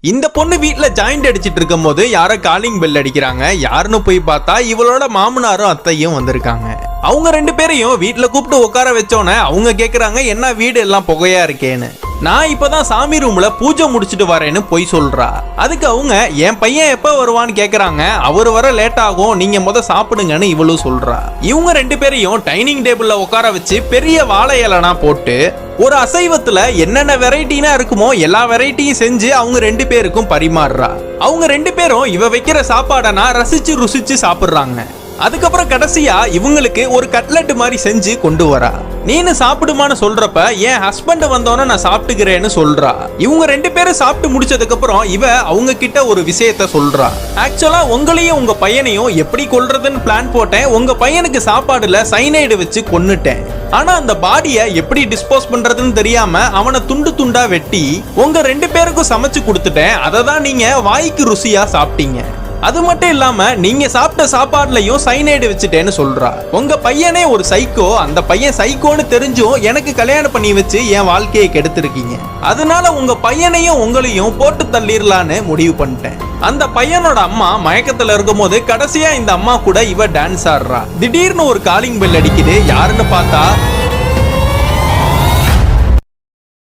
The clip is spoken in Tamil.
இந்த பொண்ணு வீட்டுல ஜாயிண்ட் அடிச்சிட்டு இருக்கும் போது யாரோ காலிங் பெல் அடிக்கிறாங்க. யாருன்னு போய் பார்த்தா இவளோட மாமனாரும் அத்தையும் வந்திருக்காங்க. அவங்க ரெண்டு பேரையும் வீட்டுல கூப்பிட்டு உட்கார வச்சோன்னே அவங்க கேக்குறாங்க, என்ன வீடு எல்லாம் புகையா இருக்கேன்னு. நான் இப்பதான் சாமி ரூம்ல பூஜை முடிச்சிட்டு வரேன்னு போய் சொல்றா. அதுக்கு அவங்க, என் பையன் எப்ப வருவான்னு கேக்குறாங்க. அவர் வர லேட் ஆகும், நீங்க முத சாப்பிடுங்கன்னு இவளும் சொல்றா. இவங்க ரெண்டு பேரையும் டைனிங் டேபிள்ல உட்கார வச்சு பெரிய வாழை இலைனா போட்டு ஒரு அசைவத்துல என்னென்ன வெரைட்டினா இருக்குமோ எல்லா வெரைட்டியும் செஞ்சு அவங்க ரெண்டு பேருக்கும் பரிமாறுறா. அவங்க ரெண்டு பேரும் இவ வைக்கிற சாப்பாடனா ரசிச்சு ருசிச்சு சாப்பிடுறாங்க. அதுக்கப்புறம் கடைசியா இவங்களுக்கு ஒரு கட்லெட் மாதிரி செஞ்சு கொண்டு வரா. நீனு சாப்பிடுமான்னு சொல்றப்ப என் ஹஸ்பண்ட் வந்தோன்னு நான் சாப்பிட்டுக்கிறேன்னு சொல்றா. இவங்க ரெண்டு பேரும் சாப்பிட்டு முடிச்சதுக்கு அப்புறம் இவ அவங்க கிட்ட ஒரு விஷயத்த சொல்றா. ஆக்சுவலா உங்களையும் உங்க பையனையும் எப்படி கொல்றதுன்னு பிளான் போட்டேன். உங்க பையனுக்கு சாப்பாடுல சைனைடு வச்சு கொன்னுட்டேன். ஆனா அந்த பாடியை எப்படி டிஸ்போஸ் பண்றதுன்னு தெரியாம அவனை துண்டு துண்டா வெட்டி உங்க ரெண்டு பேருக்கும் சமைச்சு கொடுத்துட்டேன். அதை தான் நீங்க வாய்க்கு ருசியா சாப்பிட்டீங்க. அது மட்டும் இல்லாம நீங்க சாப்பிட்ட சாப்பாடுலயும் சைனைடு வச்சுட்டேன்னு சொல்றா. உங்க பையனே ஒரு சைக்கோ, அந்த பையன் சைக்கோன்னு தெரிஞ்சும் எனக்கு கல்யாணம் பண்ணி வச்சு என் வாழ்க்கையை கெடுத்திருக்கீங்க. அதனால உங்க பையனையும் உங்களையும் போட்டு தள்ளிடலான்னு முடிவு பண்ணிட்டேன். அந்த பையனோட அம்மா மயக்கத்துல இருக்கும் போது கடைசியா இந்த அம்மா கூட இவ டான்ஸ் ஆடுறா. திடீர்னு ஒரு காலிங் பெல் அடிக்குது. யாருன்னு பார்த்தா